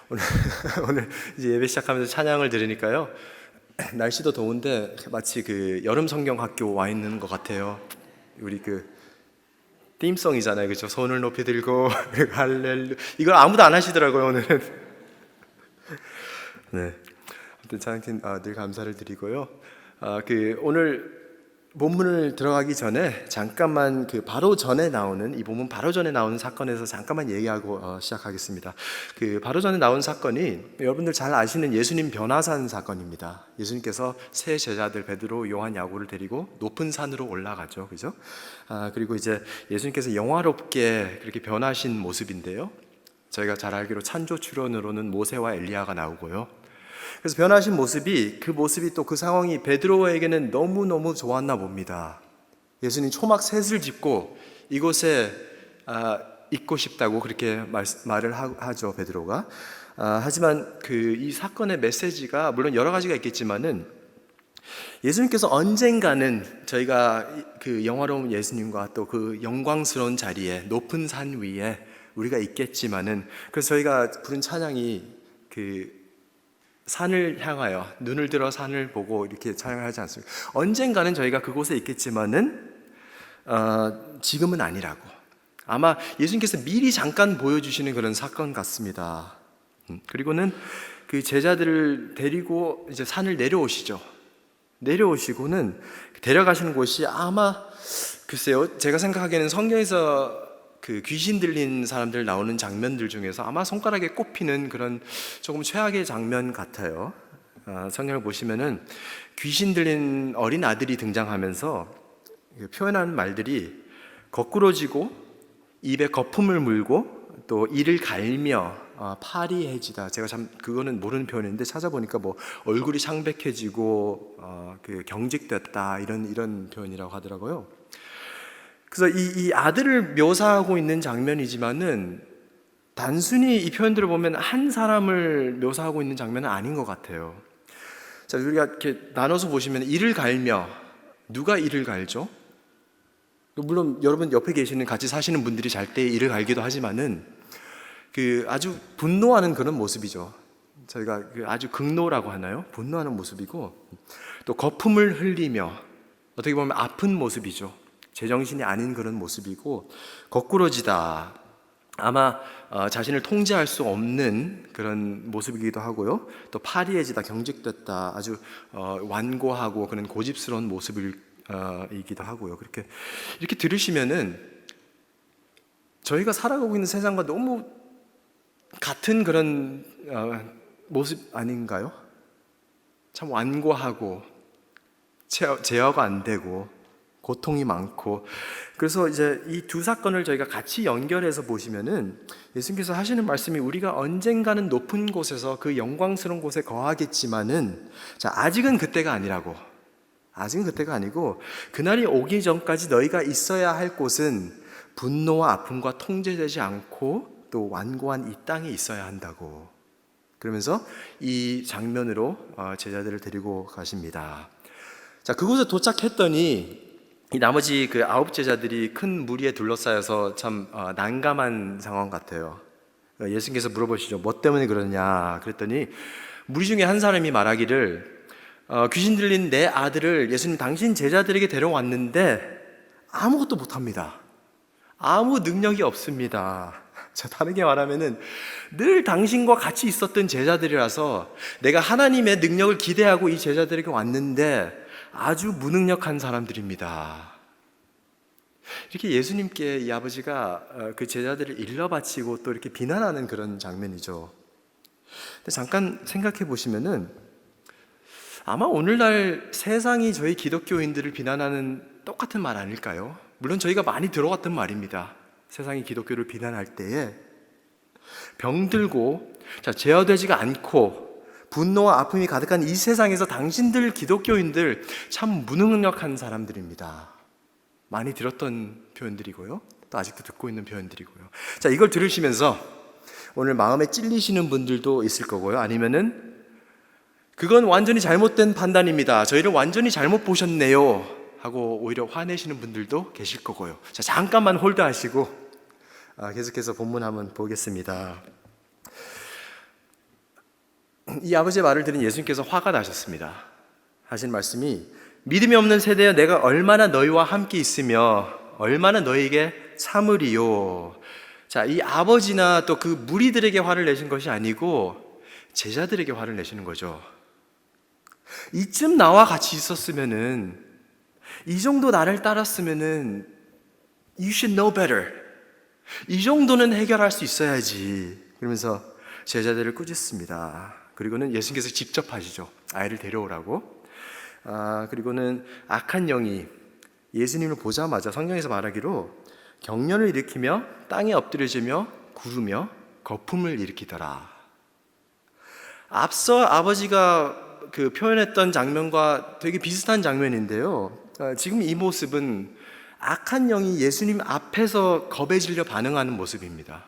오늘, 오늘 이제 예배 시작하면서 찬양을 들으니까요, 날씨도 더운데 마치 그 여름 성경 학교 와 있는 것 같아요. 우리 그 띠임송이잖아요, 그렇죠? 손을 높이 들고 할렐루. 이걸 아무도 안 하시더라고요 오늘은. 네, 아무튼 찬양팀 늘 감사를 드리고요. 오늘 본문을 들어가기 전에 잠깐만 바로 전에 나오는 이 본문 바로 전에 나오는 사건에서 잠깐만 얘기하고 시작하겠습니다. 바로 전에 나온 사건이 여러분들 잘 아시는 예수님 변화산 사건입니다. 예수님께서 세 제자들 베드로, 요한, 야고를 데리고 높은 산으로 올라가죠, 그죠? 그리고 이제 예수님께서 영화롭게 그렇게 변하신 모습인데요. 저희가 잘 알기로 찬조 출연으로는 모세와 엘리야가 나오고요. 그래서 변하신 모습이 또 그 상황이 베드로에게는 너무너무 좋았나 봅니다. 예수님 초막 셋을 짚고 이곳에 있고 싶다고 그렇게 말을 하죠, 베드로가. 하지만 이 사건의 메시지가 물론 여러 가지가 있겠지만은 예수님께서 언젠가는 저희가 그 영화로운 예수님과 또 그 영광스러운 자리에 높은 산 위에 우리가 있겠지만은, 그래서 저희가 부른 찬양이 산을 향하여 눈을 들어 산을 보고 이렇게 찬양하지 않습니까? 언젠가는 저희가 그곳에 있겠지만은 지금은 아니라고. 아마 예수님께서 미리 잠깐 보여주시는 그런 사건 같습니다. 그리고는 그 제자들을 데리고 이제 산을 내려오시죠. 내려오시고는 데려가시는 곳이 아마 글쎄요, 제가 생각하기에는 성경에서 귀신 들린 사람들 나오는 장면들 중에서 아마 손가락에 꼽히는 그런 조금 최악의 장면 같아요. 성경을 보시면은 귀신 들린 어린 아들이 등장하면서 표현하는 말들이 거꾸로지고 입에 거품을 물고 또 이를 갈며 파리해지다. 제가 참 그거는 모르는 표현인데 찾아보니까 뭐 얼굴이 창백해지고 경직됐다 이런 표현이라고 하더라고요. 그래서 이 아들을 묘사하고 있는 장면이지만은 단순히 이 표현들을 보면 한 사람을 묘사하고 있는 장면은 아닌 것 같아요. 자, 우리가 이렇게 나눠서 보시면 이를 갈며, 누가 이를 갈죠? 물론 여러분 옆에 계시는 같이 사시는 분들이 잘 때 이를 갈기도 하지만은 아주 분노하는 그런 모습이죠. 저희가 아주 극노라고 하나요? 분노하는 모습이고, 또 거품을 흘리며 어떻게 보면 아픈 모습이죠. 제정신이 아닌 그런 모습이고, 거꾸로지다. 아마 자신을 통제할 수 없는 그런 모습이기도 하고요. 또 파리해지다, 경직됐다. 아주 완고하고 그런 고집스러운 모습이기도 하고요. 이렇게 들으시면은 저희가 살아가고 있는 세상과 너무 같은 그런 모습 아닌가요? 참 완고하고 제어가 안 되고 고통이 많고. 그래서 이제 이 두 사건을 저희가 같이 연결해서 보시면은 예수님께서 하시는 말씀이 우리가 언젠가는 높은 곳에서 그 영광스러운 곳에 거하겠지만은, 자, 아직은 그때가 아니라고. 아직은 그때가 아니고 그날이 오기 전까지 너희가 있어야 할 곳은 분노와 아픔과 통제되지 않고 또 완고한 이 땅에 있어야 한다고. 그러면서 이 장면으로 제자들을 데리고 가십니다. 자, 그곳에 도착했더니 이 나머지 9 제자들이 큰 무리에 둘러싸여서 참 난감한 상황 같아요. 예수님께서 물어보시죠. 뭐 때문에 그러냐 그랬더니 무리 중에 한 사람이 말하기를 귀신 들린 내 아들을 예수님 당신 제자들에게 데려왔는데 아무것도 못합니다. 아무 능력이 없습니다. 자, 다르게 말하면은 늘 당신과 같이 있었던 제자들이라서 내가 하나님의 능력을 기대하고 이 제자들에게 왔는데 아주 무능력한 사람들입니다. 이렇게 예수님께 이 아버지가 그 제자들을 일러 바치고 또 이렇게 비난하는 그런 장면이죠. 근데 잠깐 생각해 보시면은 아마 오늘날 세상이 저희 기독교인들을 비난하는 똑같은 말 아닐까요? 물론 저희가 많이 들어왔던 말입니다. 세상이 기독교를 비난할 때에 병들고 제어되지가 않고 분노와 아픔이 가득한 이 세상에서 당신들 기독교인들 참 무능력한 사람들입니다. 많이 들었던 표현들이고요. 또 아직도 듣고 있는 표현들이고요. 자, 이걸 들으시면서 오늘 마음에 찔리시는 분들도 있을 거고요. 아니면은 그건 완전히 잘못된 판단입니다. 저희를 완전히 잘못 보셨네요 하고 오히려 화내시는 분들도 계실 거고요. 자, 잠깐만 홀드하시고 계속해서 본문 한번 보겠습니다. 이 아버지의 말을 들은 예수님께서 화가 나셨습니다. 하신 말씀이 믿음이 없는 세대여 내가 얼마나 너희와 함께 있으며 얼마나 너희에게 참으리요. 자, 이 아버지나 또 그 무리들에게 화를 내신 것이 아니고 제자들에게 화를 내시는 거죠. 이쯤 나와 같이 있었으면은, 이 정도 나를 따랐으면은 you should know better. 이 정도는 해결할 수 있어야지. 그러면서 제자들을 꾸짖습니다. 그리고는 예수님께서 직접 하시죠. 아이를 데려오라고. 그리고는 악한 영이 예수님을 보자마자 성경에서 말하기로 경련을 일으키며 땅에 엎드려지며 구르며 거품을 일으키더라. 앞서 아버지가 그 표현했던 장면과 되게 비슷한 장면인데요. 지금 이 모습은 악한 영이 예수님 앞에서 겁에 질려 반응하는 모습입니다.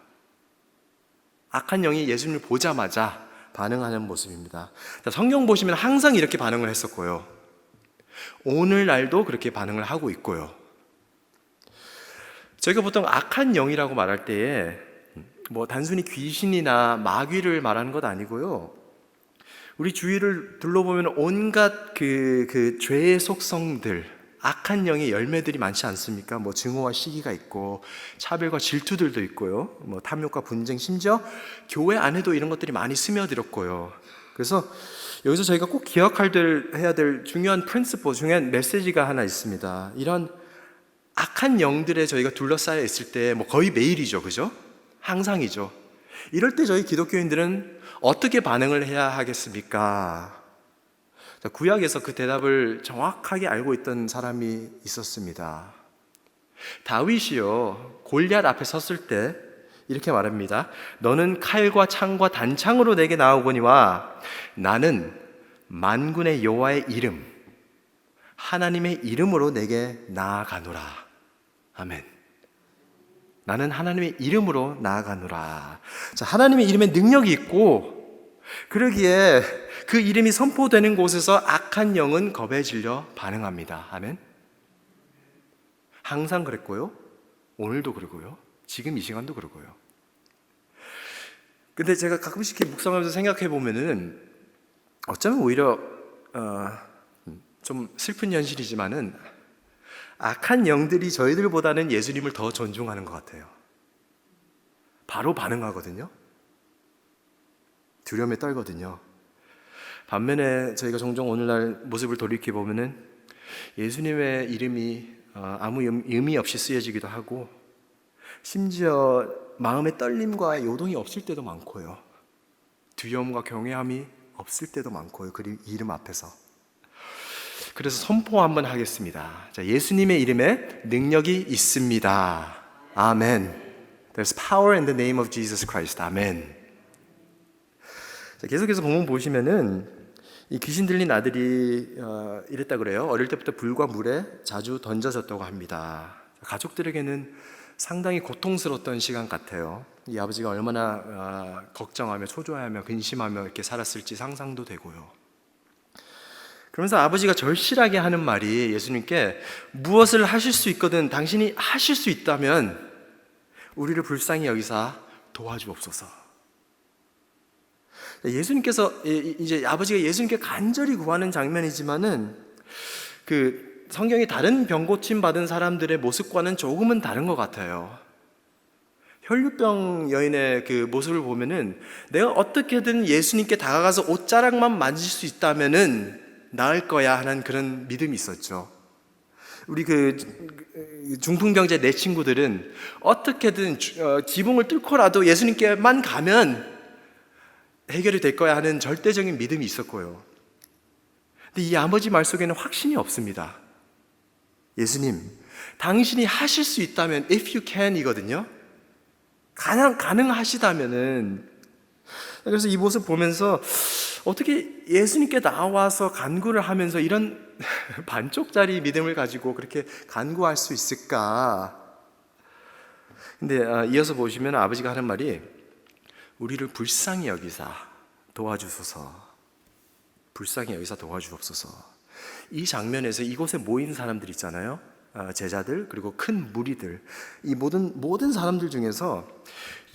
악한 영이 예수님을 보자마자 반응하는 모습입니다. 성경 보시면 항상 이렇게 반응을 했었고요. 오늘날도 그렇게 반응을 하고 있고요. 저희가 보통 악한 영이라고 말할 때에 뭐 단순히 귀신이나 마귀를 말하는 것 아니고요. 우리 주위를 둘러보면 온갖 그 죄의 속성들, 악한 영의 열매들이 많지 않습니까? 뭐 증오와 시기가 있고 차별과 질투들도 있고요. 뭐 탐욕과 분쟁, 심지어 교회 안에도 이런 것들이 많이 스며들었고요. 그래서 여기서 저희가 꼭 해야 될 중요한 프린시플, 중요한 메시지가 하나 있습니다. 이런 악한 영들에 저희가 둘러싸여 있을 때 뭐 거의 매일이죠, 그죠? 항상이죠. 이럴 때 저희 기독교인들은 어떻게 반응을 해야 하겠습니까? 구약에서 그 대답을 정확하게 알고 있던 사람이 있었습니다. 다윗이요, 골리앗 앞에 섰을 때 이렇게 말합니다. 너는 칼과 창과 단창으로 내게 나오거니와 나는 만군의 여호와의 이름, 하나님의 이름으로 내게 나아가노라. 아멘. 나는 하나님의 이름으로 나아가노라. 자, 하나님의 이름에 능력이 있고, 그러기에 그 이름이 선포되는 곳에서 악한 영은 겁에 질려 반응합니다. 아멘. 항상 그랬고요. 오늘도 그러고요. 지금 이 시간도 그러고요. 근데 제가 가끔씩 이렇게 묵상하면서 생각해 보면은 어쩌면 오히려 좀 슬픈 현실이지만은 악한 영들이 저희들보다는 예수님을 더 존중하는 것 같아요. 바로 반응하거든요. 두려움에 떨거든요. 반면에 저희가 종종 오늘날 모습을 돌이켜보면은 예수님의 이름이 아무 의미 없이 쓰여지기도 하고, 심지어 마음의 떨림과 요동이 없을 때도 많고요. 두려움과 경외함이 없을 때도 많고요. 그 이름 앞에서. 그래서 선포 한번 하겠습니다. 자, 예수님의 이름에 능력이 있습니다. 아멘. There's power in the name of Jesus Christ. 아멘. 자, 계속해서 본문 보시면은 이 귀신 들린 아들이 이랬다 그래요. 어릴 때부터 불과 물에 자주 던져졌다고 합니다. 가족들에게는 상당히 고통스러웠던 시간 같아요. 이 아버지가 얼마나 걱정하며 초조해하며 근심하며 이렇게 살았을지 상상도 되고요. 그러면서 아버지가 절실하게 하는 말이 예수님께 무엇을 하실 수 있거든 당신이 하실 수 있다면 우리를 불쌍히 여기사 도와주옵소서. 예수님께서 이제 아버지가 예수님께 간절히 구하는 장면이지만은 그 성경이 다른 병 고침 받은 사람들의 모습과는 조금은 다른 것 같아요. 혈류병 여인의 그 모습을 보면은 내가 어떻게든 예수님께 다가가서 옷자락만 만질 수 있다면은 나을 거야 하는 그런 믿음이 있었죠. 우리 그 중풍병자 내 친구들은 어떻게든 지붕을 뚫고라도 예수님께만 가면 해결이 될 거야 하는 절대적인 믿음이 있었고요. 근데 이 아버지 말 속에는 확신이 없습니다. 예수님, 당신이 하실 수 있다면 if you can 이거든요. 가능하시다면은. 그래서 이 모습 보면서 어떻게 예수님께 나와서 간구를 하면서 이런 반쪽짜리 믿음을 가지고 그렇게 간구할 수 있을까? 근데 이어서 보시면 아버지가 하는 말이 우리를 불쌍히 여기사 도와주소서. 불쌍히 여기사 도와주옵소서. 이 장면에서 이곳에 모인 사람들 있잖아요. 제자들 그리고 큰 무리들, 이 모든 사람들 중에서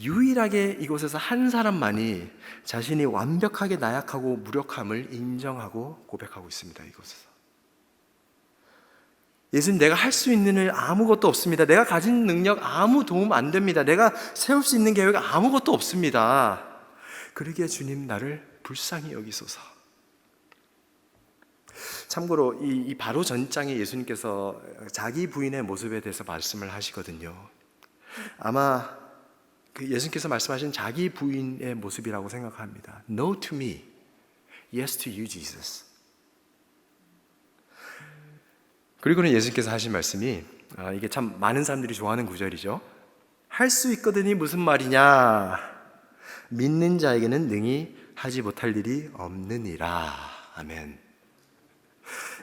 유일하게 이곳에서 한 사람만이 자신이 완벽하게 나약하고 무력함을 인정하고 고백하고 있습니다. 이곳에서 예수님, 내가 할 수 있는 일 아무것도 없습니다. 내가 가진 능력 아무 도움 안 됩니다. 내가 세울 수 있는 계획 아무것도 없습니다. 그러기에 주님, 나를 불쌍히 여기소서. 참고로 이 바로 전장에 예수님께서 자기 부인의 모습에 대해서 말씀을 하시거든요. 아마 그 예수님께서 말씀하신 자기 부인의 모습이라고 생각합니다. No to me, yes to you, Jesus. 그리고는 예수님께서 하신 말씀이 이게 참 많은 사람들이 좋아하는 구절이죠. 할 수 있거든이 무슨 말이냐? 믿는 자에게는 능히 하지 못할 일이 없느니라. 아멘.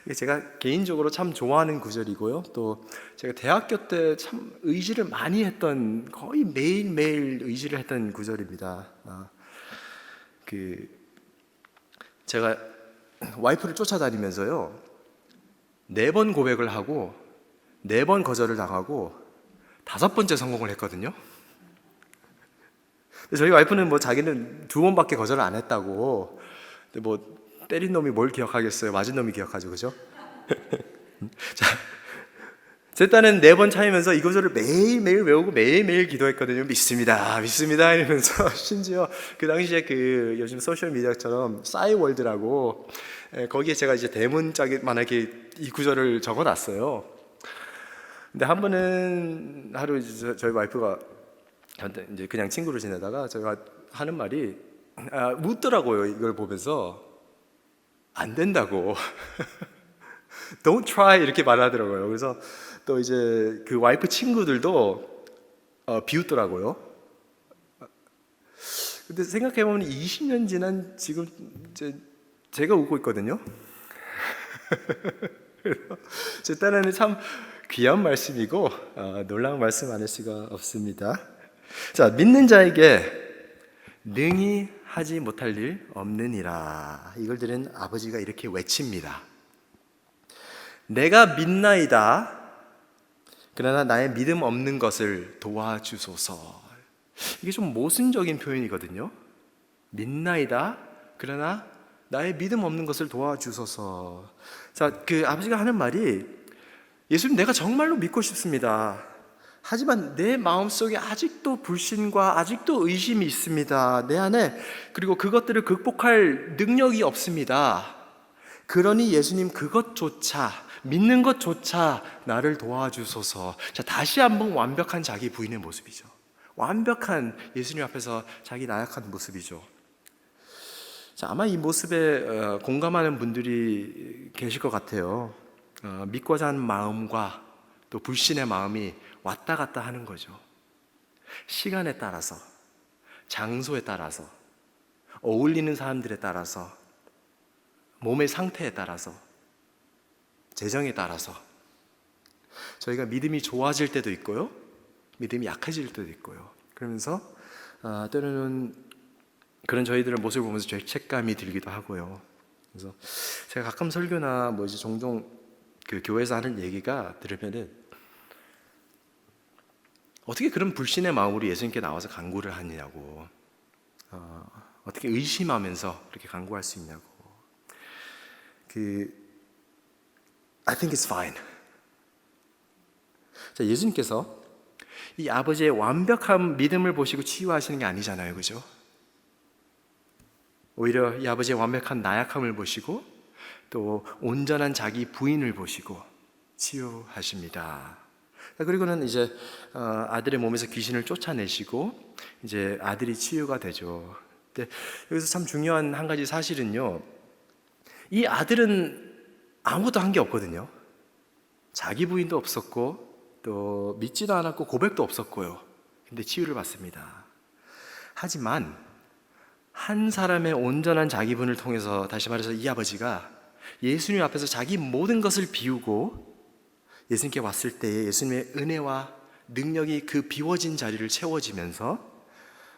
이게 제가 개인적으로 참 좋아하는 구절이고요. 또 제가 대학교 때 참 의지를 많이 했던, 거의 매일매일 의지를 했던 구절입니다. 제가 와이프를 쫓아다니면서요, 4번 고백을 하고 4번 거절을 당하고 5번째 성공을 했거든요. 저희 와이프는 뭐 자기는 2번밖에 거절을 안 했다고. 근데 뭐 때린 놈이 뭘 기억하겠어요? 맞은 놈이 기억하죠, 그죠? 자, 제 딴은 4번 차이면서 이 구절을 매일매일 외우고 매일매일 기도했거든요. 믿습니다, 믿습니다 이러면서. 심지어 그 당시에 그 요즘 소셜미디어처럼 싸이월드라고, 거기에 제가 이제 대문짝만하게 이 구절을 적어놨어요. 근데 한 번은 하루 이제 저희 와이프가 저한테 이제 그냥 친구로 지내다가 제가 하는 말이 묻더라고요. 이걸 보면서 안 된다고. Don't try 이렇게 말하더라고요. 그래서 또 이제 그 와이프 친구들도 비웃더라고요. 근데 생각해보면 20년 지난 지금 제가 웃고 있거든요. 제 딴에는 참 귀한 말씀이고 놀라운 말씀 안 할 수가 없습니다. 자, 믿는 자에게 능히 하지 못할 일 없느니라. 이걸 들은 아버지가 이렇게 외칩니다. 내가 믿나이다. 그러나 나의 믿음 없는 것을 도와주소서. 이게 좀 모순적인 표현이거든요. 믿나이다. 그러나 나의 믿음 없는 것을 도와주소서. 자, 그 아버지가 하는 말이, 예수님, 내가 정말로 믿고 싶습니다. 하지만 내 마음속에 아직도 불신과 아직도 의심이 있습니다. 내 안에. 그리고 그것들을 극복할 능력이 없습니다. 그러니 예수님, 그것조차, 믿는 것조차 나를 도와주소서. 자, 다시 한번 완벽한 자기 부인의 모습이죠. 완벽한 예수님 앞에서 자기 나약한 모습이죠. 자, 아마 이 모습에 공감하는 분들이 계실 것 같아요. 믿고자 하는 마음과 또 불신의 마음이 왔다 갔다 하는 거죠. 시간에 따라서, 장소에 따라서, 어울리는 사람들에 따라서, 몸의 상태에 따라서, 재정에 따라서 저희가 믿음이 좋아질 때도 있고요, 믿음이 약해질 때도 있고요. 그러면서 때로는 그런 저희들의 모습을 보면서 죄책감이 들기도 하고요. 그래서 제가 가끔 설교나 뭐 이제 종종 그 교회에서 하는 얘기가 들으면은, 어떻게 그런 불신의 마음으로 예수님께 나와서 간구를 하느냐고, 어떻게 의심하면서 그렇게 간구할 수 있냐고. I think it's fine. 자, 예수님께서 이 아버지의 완벽한 믿음을 보시고 치유하시는 게 아니잖아요, 그죠? 오히려 이 아버지의 완벽한 나약함을 보시고 또 온전한 자기 부인을 보시고 치유하십니다. 그리고는 이제 아들의 몸에서 귀신을 쫓아내시고 이제 아들이 치유가 되죠. 근데 여기서 참 중요한 한 가지 사실은요, 이 아들은 아무것도 한 게 없거든요. 자기 부인도 없었고 또 믿지도 않았고 고백도 없었고요. 근데 치유를 받습니다. 하지만 한 사람의 온전한 자기 부인을 통해서, 다시 말해서 이 아버지가 예수님 앞에서 자기 모든 것을 비우고 예수님께 왔을 때에 예수님의 은혜와 능력이 그 비워진 자리를 채워지면서,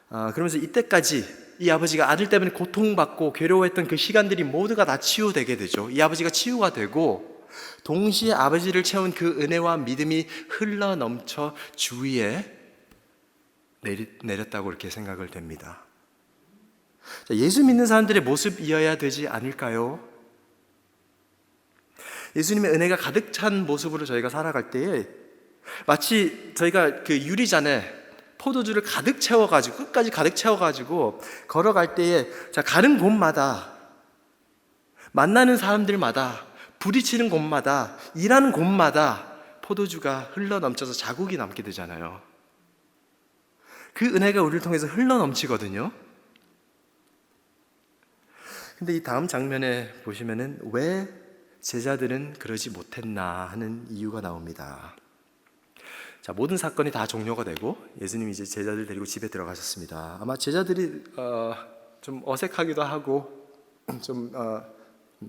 그러면서 이때까지 이 아버지가 아들 때문에 고통받고 괴로워했던 그 시간들이 모두가 다 치유되게 되죠. 이 아버지가 치유가 되고 동시에 아버지를 채운 그 은혜와 믿음이 흘러 넘쳐 주위에 내렸다고 이렇게 생각을 됩니다. 예수 믿는 사람들의 모습이어야 되지 않을까요? 예수님의 은혜가 가득 찬 모습으로 저희가 살아갈 때에 마치 저희가 그 유리잔에 포도주를 가득 채워가지고 끝까지 가득 채워가지고 걸어갈 때에 가는 곳마다 만나는 사람들마다 부딪히는 곳마다 일하는 곳마다 포도주가 흘러넘쳐서 자국이 남게 되잖아요. 그 은혜가 우리를 통해서 흘러넘치거든요. 근데 이 다음 장면에 보시면은 왜 제자들은 그러지 못했나 하는 이유가 나옵니다. 모든 사건이 다 종료가 되고 예수님이 이제 제자들 데리고 집에 들어가셨습니다. 아마 제자들이 좀 어색하기도 하고 좀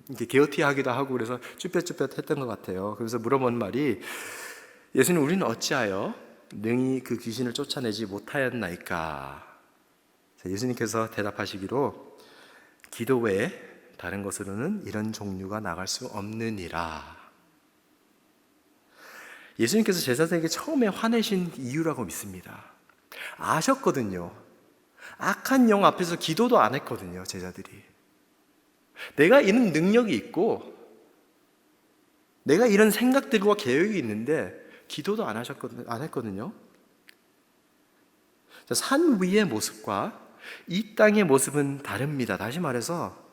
이렇게 게으티하기도 하고 그래서 쭈뼛쭈뼛했던 것 같아요. 그래서 물어본 말이 예수님, 우리는 어찌하여 능히 그 귀신을 쫓아내지 못하였나이까? 예수님께서 대답하시기로 기도 외에 다른 것으로는 이런 종류가 나갈 수 없느니라. 예수님께서 제자들에게 처음에 화내신 이유라고 믿습니다. 아셨거든요. 악한 영 앞에서 기도도 안 했거든요, 제자들이. 내가 이런 능력이 있고 내가 이런 생각들과 계획이 있는데 기도도 안 했거든요. 산 위의 모습과 이 땅의 모습은 다릅니다. 다시 말해서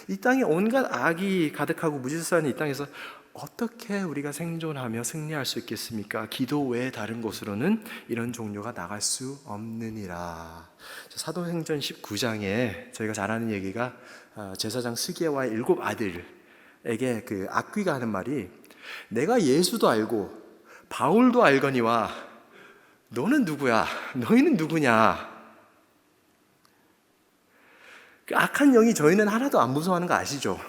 이 땅에 온갖 악이 가득하고 무질서한 이 땅에서 어떻게 우리가 생존하며 승리할 수 있겠습니까? 기도 외에 다른 곳으로는 이런 종류가 나갈 수 없느니라. 사도행전 19장에 저희가 잘 아는 얘기가 제사장 스게와의 7 아들에게 그 악귀가 하는 말이 내가 예수도 알고 바울도 알거니와 너는 누구야? 너희는 누구냐? 그 악한 영이 저희는 하나도 안 무서워하는 거 아시죠?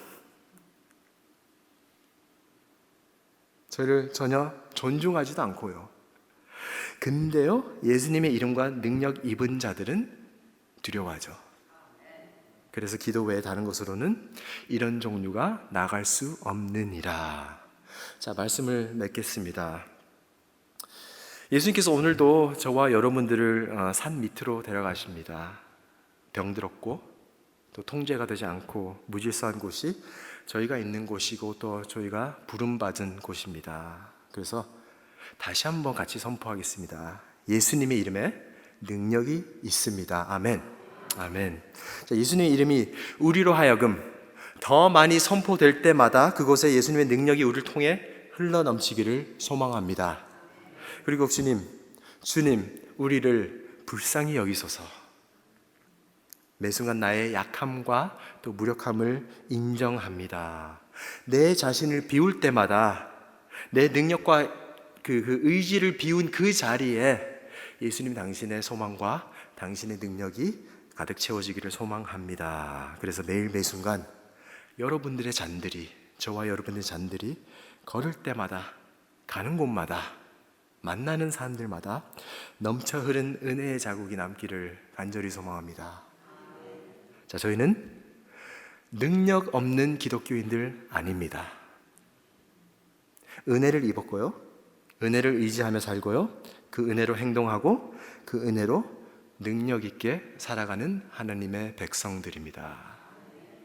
저희를 전혀 존중하지도 않고요. 근데요, 예수님의 이름과 능력 입은 자들은 두려워하죠. 그래서 기도 외에 다른 것으로는 이런 종류가 나갈 수 없느니라. 말씀을 맺겠습니다. 예수님께서 오늘도 저와 여러분들을 산 밑으로 데려가십니다. 병들었고 또 통제가 되지 않고 무질서한 곳이 저희가 있는 곳이고 또 저희가 부름받은 곳입니다. 그래서 다시 한번 같이 선포하겠습니다. 예수님의 이름에 능력이 있습니다. 아멘. 아멘. 예수님의 이름이 우리로 하여금 더 많이 선포될 때마다 그곳에 예수님의 능력이 우리를 통해 흘러넘치기를 소망합니다. 그리고 주님, 우리를 불쌍히 여기소서. 매 순간 나의 약함과 또 무력함을 인정합니다. 내 자신을 비울 때마다 내 능력과 그 의지를 비운 그 자리에 예수님 당신의 소망과 당신의 능력이 가득 채워지기를 소망합니다. 그래서 매일 매 순간 여러분들의 잔들이, 저와 여러분의 잔들이 걸을 때마다, 가는 곳마다, 만나는 사람들마다 넘쳐 흐른 은혜의 자국이 남기를 간절히 소망합니다. 저희는 능력 없는 기독교인들 아닙니다. 은혜를 입었고요, 은혜를 의지하며 살고요, 그 은혜로 행동하고 그 은혜로 능력 있게 살아가는 하나님의 백성들입니다.